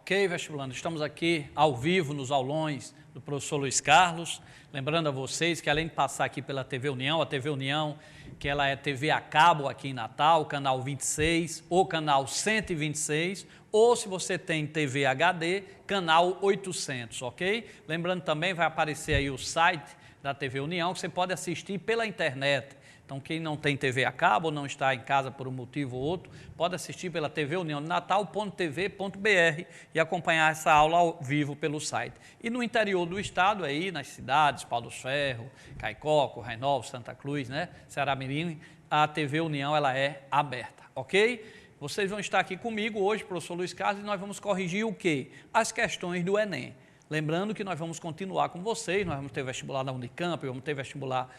Ok, vestibulando, estamos aqui ao vivo nos aulões do professor Luiz Carlos, lembrando a vocês que além de passar aqui pela TV União, a TV União, que ela é TV a cabo aqui em Natal, canal 26 ou canal 126, ou se você tem TV HD, canal 800, ok? Lembrando também, vai aparecer aí o site da TV União, que você pode assistir pela internet. Então, quem não tem TV a cabo ou não está em casa por um motivo ou outro, pode assistir pela TV União de Natal.tv.br e acompanhar essa aula ao vivo pelo site. E no interior do estado, aí nas cidades, Pau dos Ferros, Caicó, Currais Novos, Santa Cruz, né, Ceará Mirim, a TV União ela é aberta, ok? Vocês vão estar aqui comigo hoje, professor Luiz Carlos, e nós vamos corrigir o quê? As questões do Enem. Lembrando que nós vamos continuar com vocês, nós vamos ter vestibular da Unicamp, vamos ter vestibular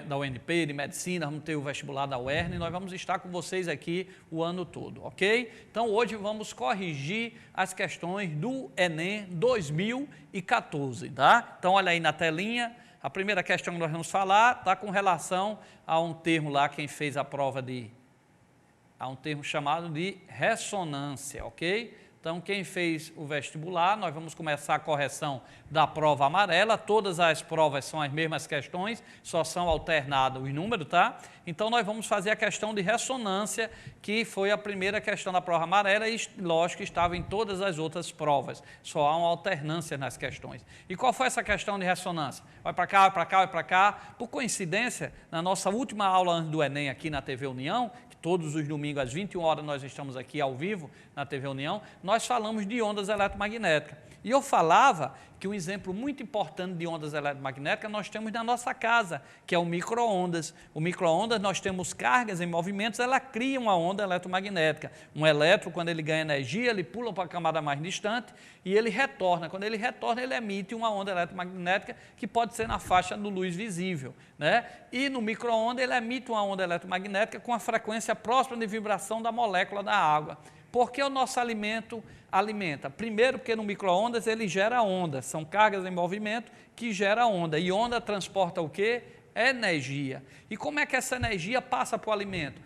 da UNP, de Medicina, vamos ter o vestibular da UERN, e nós vamos estar com vocês aqui o ano todo, ok? Então, hoje vamos corrigir as questões do Enem 2014, tá? Então, olha aí na telinha, a primeira questão que nós vamos falar está com relação a um termo lá, quem fez a prova a um termo chamado de ressonância, ok? Então, quem fez o vestibular, nós vamos começar a correção da prova amarela, todas as provas são as mesmas questões, só são alternados os números, tá? Então, nós vamos fazer a questão de ressonância, que foi a primeira questão da prova amarela e, lógico, estava em todas as outras provas, só há uma alternância nas questões. E qual foi essa questão de ressonância? Vai para cá, vai para cá, vai para cá. Por coincidência, na nossa última aula antes do Enem aqui na TV União, todos os domingos às 21 horas nós estamos aqui ao vivo na TV União, nós falamos de ondas eletromagnéticas. E eu falava que um exemplo muito importante de ondas eletromagnéticas nós temos na nossa casa, que é o micro-ondas. O micro-ondas, nós temos cargas em movimentos, ela cria uma onda eletromagnética. Um elétron, quando ele ganha energia, ele pula para a camada mais distante e ele retorna. Quando ele retorna, ele emite uma onda eletromagnética que pode ser na faixa de luz visível, né? E no micro-ondas, ele emite uma onda eletromagnética com a frequência próxima de vibração da molécula da água. Por que o nosso alimento alimenta? Primeiro, porque no micro-ondas ele gera onda, são cargas em movimento que geram onda. E onda transporta o quê? Energia. E como é que essa energia passa para o alimento?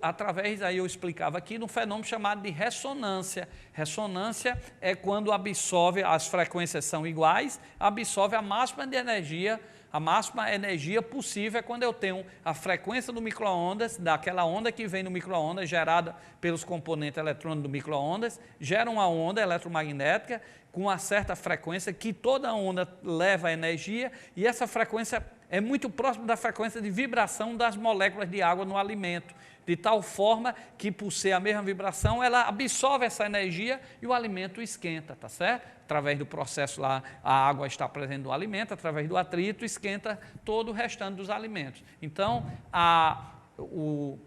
Através, aí eu explicava aqui, de um fenômeno chamado de ressonância. Ressonância é quando absorve, as frequências são iguais, absorve a máxima de energia. A máxima energia possível é quando eu tenho a frequência do micro-ondas, daquela onda que vem no micro-ondas, gerada pelos componentes eletrônicos do micro-ondas, gera uma onda eletromagnética com uma certa frequência, que toda onda leva energia, e essa frequência é muito próxima da frequência de vibração das moléculas de água no alimento, de tal forma que, por ser a mesma vibração, ela absorve essa energia e o alimento esquenta, tá certo? Através do processo lá, a água está presente no alimento, através do atrito, esquenta todo o restante dos alimentos. Então, o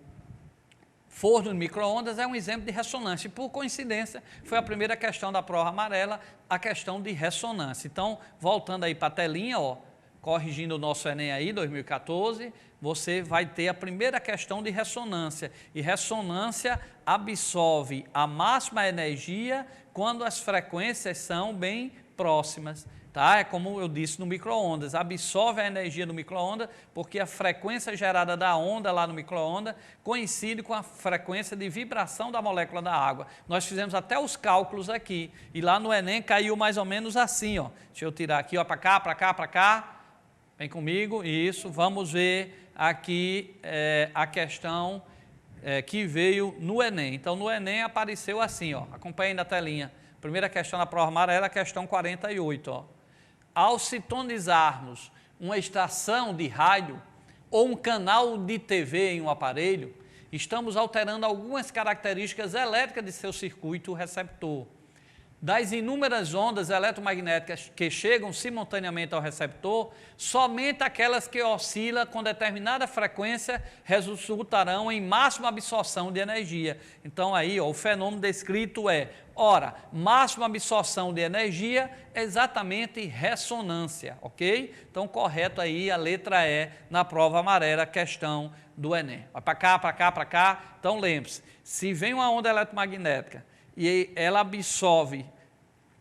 forno de micro-ondas é um exemplo de ressonância. E, por coincidência, foi a primeira questão da prova amarela, a questão de ressonância. Então, voltando aí para a telinha, ó, corrigindo o nosso Enem aí, 2014, você vai ter a primeira questão de ressonância. E ressonância absorve a máxima energia quando as frequências são bem próximas. Tá? É como eu disse no micro-ondas, absorve a energia do micro-ondas, porque a frequência gerada da onda lá no micro-ondas coincide com a frequência de vibração da molécula da água. Nós fizemos até os cálculos aqui, e lá no Enem caiu mais ou menos assim, ó. Deixa eu tirar aqui, ó, para cá, para cá, para cá. Vem comigo, isso, vamos ver aqui a questão que veio no Enem. Então, no Enem apareceu assim, ó, acompanhem na telinha. Primeira questão da prova amarela, a questão 48, ó. Ao sintonizarmos uma estação de rádio ou um canal de TV em um aparelho, estamos alterando algumas características elétricas de seu circuito receptor. Das inúmeras ondas eletromagnéticas que chegam simultaneamente ao receptor, somente aquelas que oscilam com determinada frequência resultarão em máxima absorção de energia. Então, aí, ó, o fenômeno descrito é, ora, máxima absorção de energia, exatamente ressonância, ok? Então, correto aí a letra E na prova amarela, questão do Enem. Vai para cá, para cá, para cá. Então, lembre-se, se vem uma onda eletromagnética e ela absorve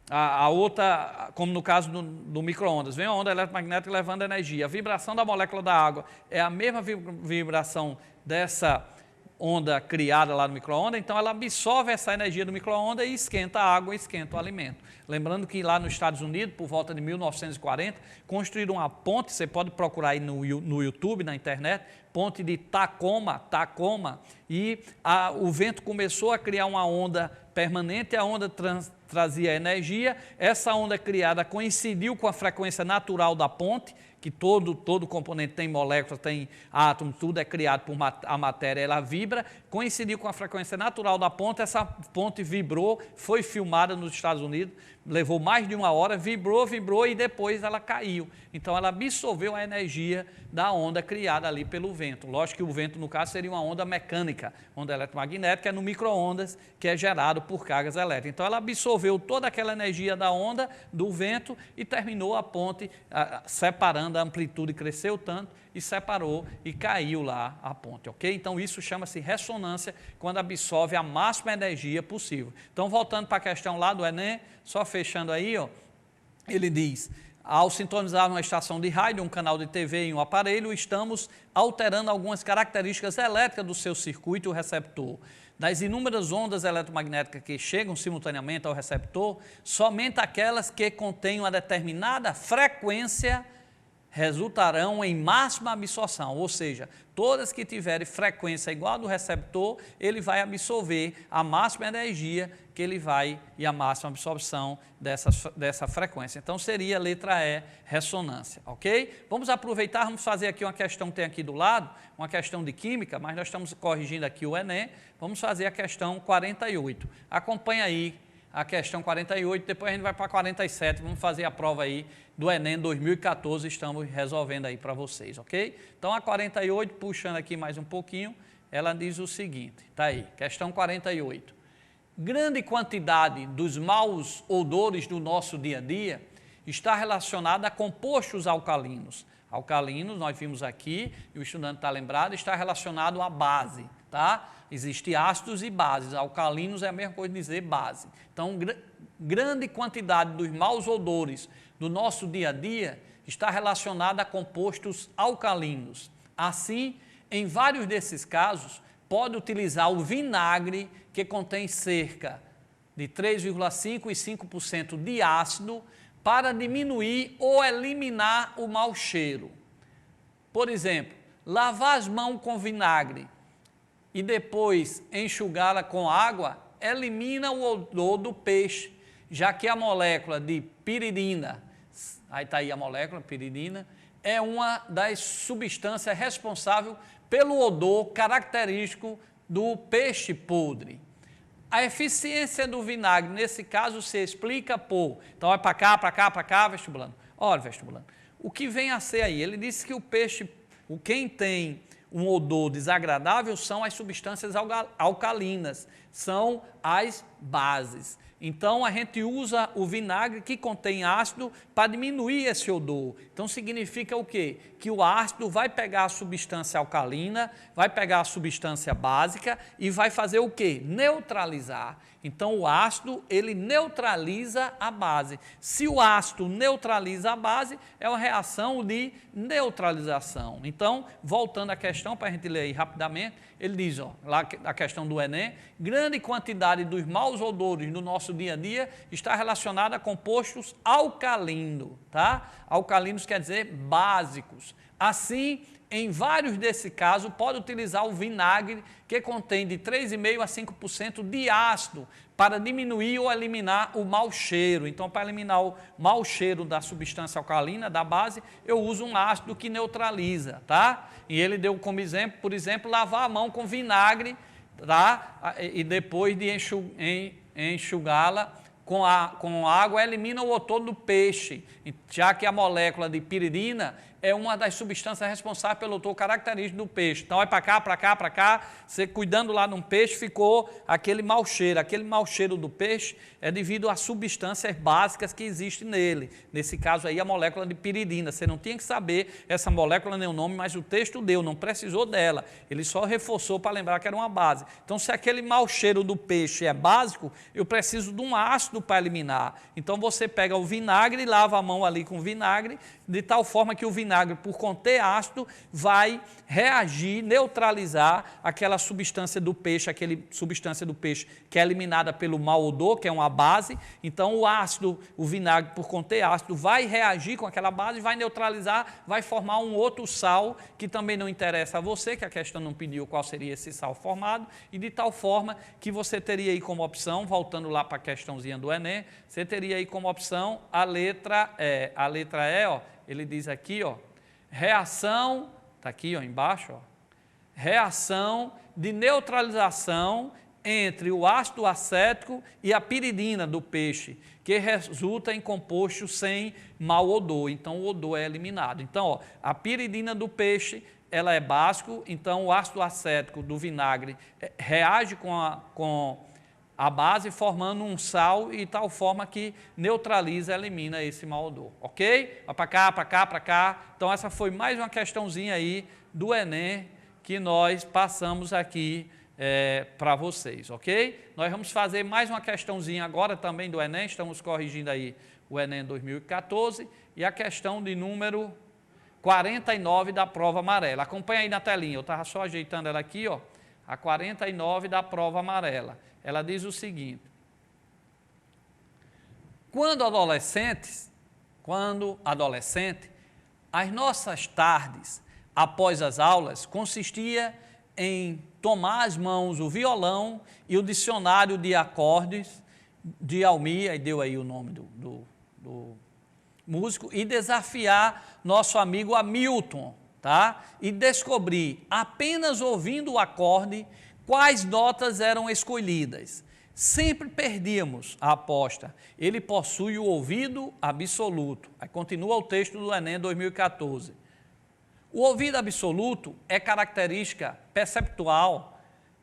a outra, como no caso do micro-ondas, vem uma onda eletromagnética levando energia. A vibração da molécula da água é a mesma vibração onda criada lá no micro-ondas, então ela absorve essa energia do micro-ondas e esquenta a água, esquenta o alimento. Lembrando que lá nos Estados Unidos, por volta de 1940, construíram uma ponte, você pode procurar aí no YouTube, na internet, ponte de Tacoma, e o vento começou a criar uma onda permanente, a onda trazia energia, essa onda criada coincidiu com a frequência natural da ponte, que todo componente tem moléculas, tem átomos, tudo é criado por a matéria, ela vibra, coincidiu com a frequência natural da ponte, essa ponte vibrou, foi filmada nos Estados Unidos, levou mais de 1 hora, vibrou e depois ela caiu. Então ela absorveu a energia da onda criada ali pelo vento. Lógico que o vento, no caso, seria uma onda mecânica, onda eletromagnética, é no micro-ondas, que é gerado por cargas elétricas. Então ela absorveu toda aquela energia da onda, do vento, e terminou a ponte separando, a amplitude cresceu tanto, e separou e caiu lá a ponte, ok? Então isso chama-se ressonância, quando absorve a máxima energia possível. Então voltando para a questão lá do Enem, só fechando aí, ó, ele diz: ao sintonizar uma estação de rádio, um canal de TV em um aparelho, estamos alterando algumas características elétricas do seu circuito receptor. Das inúmeras ondas eletromagnéticas que chegam simultaneamente ao receptor, somente aquelas que contêm uma determinada frequência resultarão em máxima absorção, ou seja, todas que tiverem frequência igual a do receptor, ele vai absorver a máxima energia que ele vai e a máxima absorção dessa frequência. Então seria a letra E, ressonância, ok? Vamos aproveitar, vamos fazer aqui uma questão que tem aqui do lado, uma questão de química, mas nós estamos corrigindo aqui o Enem, vamos fazer a questão 48. Acompanha aí a questão 48, depois a gente vai para 47, vamos fazer a prova aí do Enem 2014, estamos resolvendo aí para vocês, ok? Então a 48, puxando aqui mais um pouquinho, ela diz o seguinte, tá aí, questão 48. Grande quantidade dos maus odores do nosso dia a dia está relacionada a compostos alcalinos. Alcalinos, nós vimos aqui, e o estudante está lembrado, está relacionado à base, tá? Existem ácidos e bases, alcalinos é a mesma coisa de dizer base. Então, grande quantidade dos maus odores do nosso dia a dia está relacionada a compostos alcalinos. Assim, em vários desses casos, pode utilizar o vinagre, que contém cerca de 3,5% e 5% de ácido, para diminuir ou eliminar o mau cheiro. Por exemplo, lavar as mãos com vinagre e depois enxugá-la com água, elimina o odor do peixe, já que a molécula de piridina, aí está aí a molécula, piridina, é uma das substâncias responsáveis pelo odor característico do peixe podre. A eficiência do vinagre, nesse caso, se explica por... Então, vai para cá, vestibulando. Olha, vestibulando, o que vem a ser aí? Ele disse que o peixe, quem tem um odor desagradável são as substâncias alcalinas, são as bases. Então, a gente usa o vinagre que contém ácido para diminuir esse odor. Então, significa o quê? Que o ácido vai pegar a substância alcalina, vai pegar a substância básica e vai fazer o quê? Neutralizar. Então, o ácido, ele neutraliza a base. Se o ácido neutraliza a base, é uma reação de neutralização. Então, voltando à questão, para a gente ler aí rapidamente, ele diz, ó, lá a questão do Enem, grande quantidade dos maus odores no nosso dia a dia está relacionada a compostos alcalinos, tá? Alcalinos quer dizer básicos. Assim, em vários desses casos, pode utilizar o vinagre, que contém de 3,5% a 5% de ácido, para diminuir ou eliminar o mau cheiro. Então, para eliminar o mau cheiro da substância alcalina, da base, eu uso um ácido que neutraliza, tá? E ele deu como exemplo, por exemplo, lavar a mão com vinagre, tá? E depois de enxugá-la com água, elimina o odor do peixe, já que a molécula de piridina é uma das substâncias responsáveis pelo odor característico do peixe. Então, vai para cá, você cuidando lá num peixe, ficou aquele mau cheiro. Aquele mau cheiro do peixe é devido às substâncias básicas que existem nele. Nesse caso aí, a molécula de piridina. Você não tinha que saber essa molécula nem o nome, mas o texto deu, não precisou dela. Ele só reforçou para lembrar que era uma base. Então, se aquele mau cheiro do peixe é básico, eu preciso de um ácido para eliminar. Então, você pega o vinagre e lava a mão ali com vinagre, de tal forma que o vinagre vinagre, por conter ácido, vai reagir, neutralizar aquela substância do peixe, que é eliminada pelo mau odor, que é uma base. Então, o ácido, o vinagre, por conter ácido, vai reagir com aquela base, vai neutralizar, vai formar um outro sal, que também não interessa a você, que a questão não pediu qual seria esse sal formado, e de tal forma que você teria aí como opção, voltando lá para a questãozinha do Enem, você teria aí como opção a letra E. A letra E, ó, ele diz aqui, ó, reação, está aqui ó, embaixo, ó, reação de neutralização entre o ácido acético e a piridina do peixe, que resulta em composto sem mau odor. Então, o odor é eliminado. Então, ó, a piridina do peixe, ela é básico, então o ácido acético do vinagre reage com a base, formando um sal e tal forma que neutraliza, elimina esse mau odor, ok? Vai para cá, para cá, para cá. Então, essa foi mais uma questãozinha aí do Enem que nós passamos aqui para vocês, ok? Nós vamos fazer mais uma questãozinha agora também do Enem, estamos corrigindo aí o Enem 2014, e a questão de número 49 da prova amarela. Acompanha aí na telinha, eu estava só ajeitando ela aqui, ó, a 49 da prova amarela. Ela diz o seguinte: quando adolescente, as nossas tardes após as aulas consistia em tomar às mãos o violão e o dicionário de acordes de Almir, aí deu aí o nome do músico, e desafiar nosso amigo Hamilton, tá? E descobrir, apenas ouvindo o acorde, quais notas eram escolhidas. Sempre perdíamos a aposta. Ele possui o ouvido absoluto. Aí continua o texto do Enem 2014. O ouvido absoluto é característica perceptual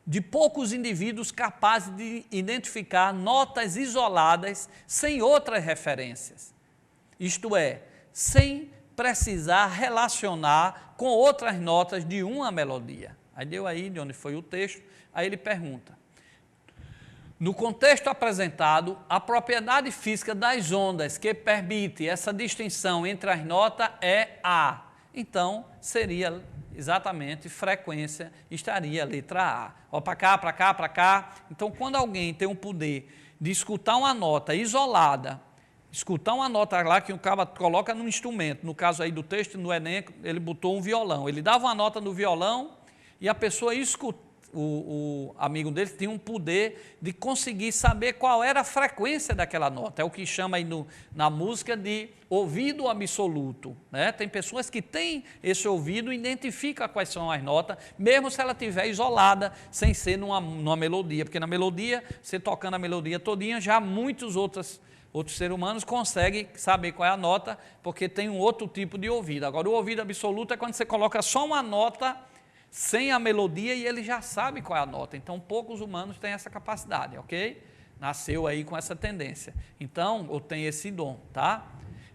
de poucos indivíduos capazes de identificar notas isoladas sem outras referências. Isto é, sem precisar relacionar com outras notas de uma melodia. Aí deu aí de onde foi o texto, aí ele pergunta: no contexto apresentado, a propriedade física das ondas que permite essa distinção entre as notas é A. Então, seria exatamente frequência, estaria a letra A. Ó, para cá, para cá, para cá. Então, quando alguém tem o poder de escutar uma nota isolada, escutar uma nota lá que o cara coloca num instrumento, no caso aí do texto no Enem, ele botou um violão, ele dava uma nota no violão e a pessoa escuta, o amigo dele tinha um poder de conseguir saber qual era a frequência daquela nota. É o que chama aí na música de ouvido absoluto, né? Tem pessoas que têm esse ouvido e identificam quais são as notas, mesmo se ela estiver isolada, sem ser numa melodia, porque na melodia, você tocando a melodia todinha, já muitos outros seres humanos conseguem saber qual é a nota, porque tem um outro tipo de ouvido. Agora, o ouvido absoluto é quando você coloca só uma nota sem a melodia e ele já sabe qual é a nota. Então, poucos humanos têm essa capacidade, ok? Nasceu aí com essa tendência. Então, ou tem esse dom, tá?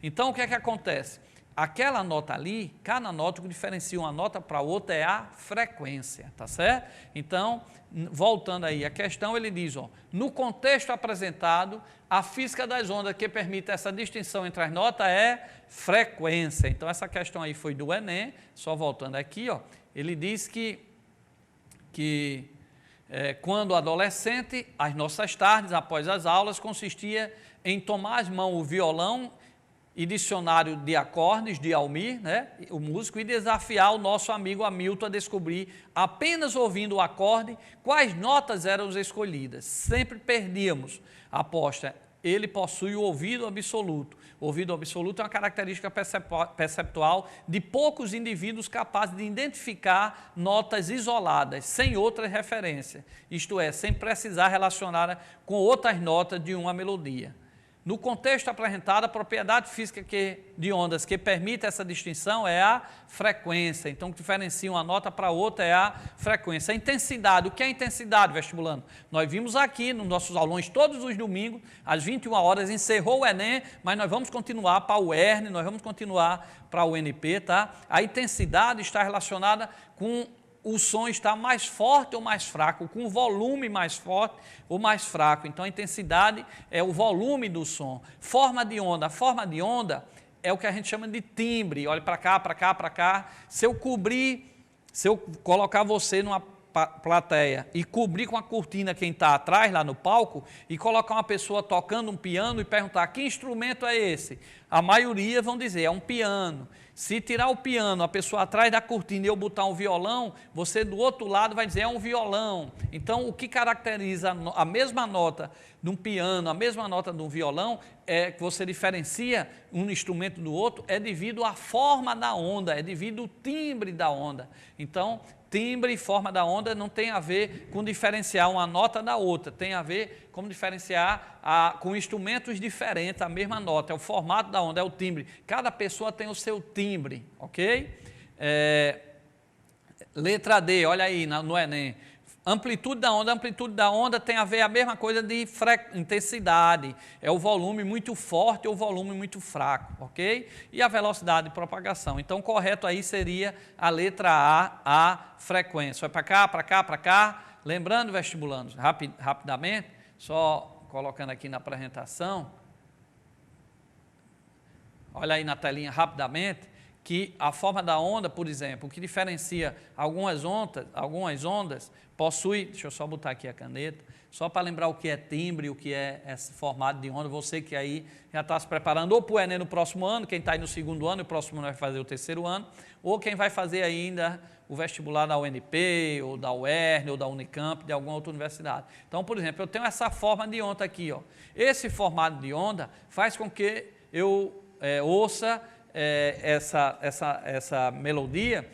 Então, o que é que acontece? Aquela nota ali, cada nota que diferencia uma nota para outra é a frequência, tá certo? Então, voltando aí à questão, ele diz, ó, no contexto apresentado, a física das ondas que permite essa distinção entre as notas é frequência. Então, essa questão aí foi do Enem, só voltando aqui, ó, ele diz que quando adolescente, as nossas tardes após as aulas consistia em tomar às mãos o violão e dicionário de acordes de Almir, né, o músico, e desafiar o nosso amigo Hamilton a descobrir, apenas ouvindo o acorde, quais notas eram escolhidas. Sempre perdíamos a aposta. Ele possui o ouvido absoluto. O ouvido absoluto é uma característica perceptual de poucos indivíduos capazes de identificar notas isoladas, sem outra referência, isto é, sem precisar relacionar com outras notas de uma melodia. No contexto apresentado, a propriedade física de ondas que permite essa distinção é a frequência. Então, o que diferencia uma nota para outra é a frequência. A intensidade, o que é intensidade, vestibulando? Nós vimos aqui nos nossos aulões, todos os domingos, às 21 horas, encerrou o Enem, mas nós vamos continuar para o ERN, nós vamos continuar para o UNP, tá? A intensidade está relacionada com o som está mais forte ou mais fraco, com o volume mais forte ou mais fraco. Então, a intensidade é o volume do som. Forma de onda. A forma de onda é o que a gente chama de timbre. Olha para cá, para cá, para cá. Se eu colocar você numa plateia e cobrir com a cortina quem está atrás, lá no palco, e colocar uma pessoa tocando um piano e perguntar que instrumento é esse, a maioria vão dizer, é um piano. Se tirar o piano, a pessoa atrás da cortina e eu botar um violão, você do outro lado vai dizer, é um violão. Então, o que caracteriza a mesma nota de um piano, a mesma nota de um violão, é que você diferencia um instrumento do outro, é devido à forma da onda, é devido ao timbre da onda. Então, timbre e forma da onda não tem a ver com diferenciar uma nota da outra, tem a ver com diferenciar com instrumentos diferentes a mesma nota, é o formato da onda, é o timbre. Cada pessoa tem o seu timbre, ok? Letra D, olha aí no Enem. Amplitude da onda tem a ver a mesma coisa de intensidade, é o volume muito forte ou o volume muito fraco, ok? E a velocidade de propagação. Então, o correto aí seria a letra A frequência. Vai para cá, para cá, para cá. Lembrando, vestibulandos, rapidamente, só colocando aqui na apresentação, olha aí na telinha rapidamente, que a forma da onda, por exemplo, o que diferencia algumas ondas possui, deixa eu só botar aqui a caneta, só para lembrar o que é timbre, o que é esse formato de onda, você que aí já está se preparando ou para o Enem no próximo ano, quem está aí no segundo ano, e o próximo ano vai fazer o terceiro ano, ou quem vai fazer ainda o vestibular da UNP, ou da UERN, ou da Unicamp, de alguma outra universidade. Então, por exemplo, eu tenho essa forma de onda aqui, ó. Esse formato de onda faz com que eu ouça essa melodia,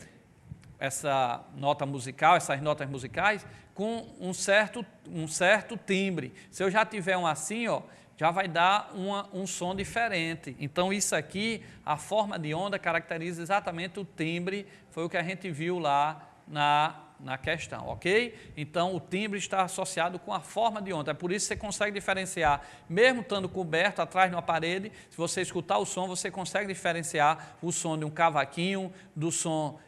essa nota musical, essas notas musicais, com um certo timbre. Se eu já tiver um assim, ó, já vai dar um som diferente. Então, isso aqui, a forma de onda caracteriza exatamente o timbre, foi o que a gente viu lá na questão, ok? Então, o timbre está associado com a forma de onda, é por isso que você consegue diferenciar, mesmo estando coberto atrás de uma parede, se você escutar o som, você consegue diferenciar o som de um cavaquinho, do som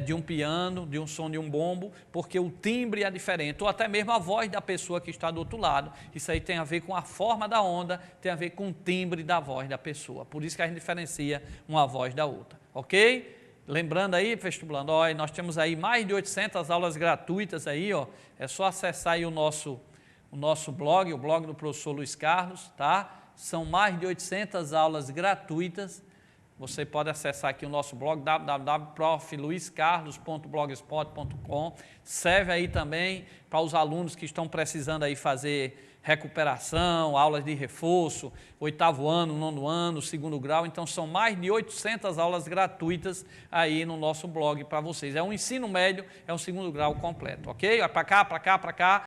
de um piano, de um som de um bombo, porque o timbre é diferente, ou até mesmo a voz da pessoa que está do outro lado. Isso aí tem a ver com a forma da onda, tem a ver com o timbre da voz da pessoa, por isso que a gente diferencia uma voz da outra, ok? Lembrando aí, vestibulando, ó, nós temos aí mais de 800 aulas gratuitas aí, ó, é só acessar aí o nosso blog, o blog do professor Luiz Carlos, tá? São mais de 800 aulas gratuitas, você pode acessar aqui o nosso blog, www.profluiscarlos.blogspot.com, serve aí também para os alunos que estão precisando aí fazer recuperação, aulas de reforço, 8º ano, 9º ano, 2º grau, então são mais de 800 aulas gratuitas aí no nosso blog para vocês. É um ensino médio, é um 2º grau completo, ok? Vai para cá, para cá, para cá.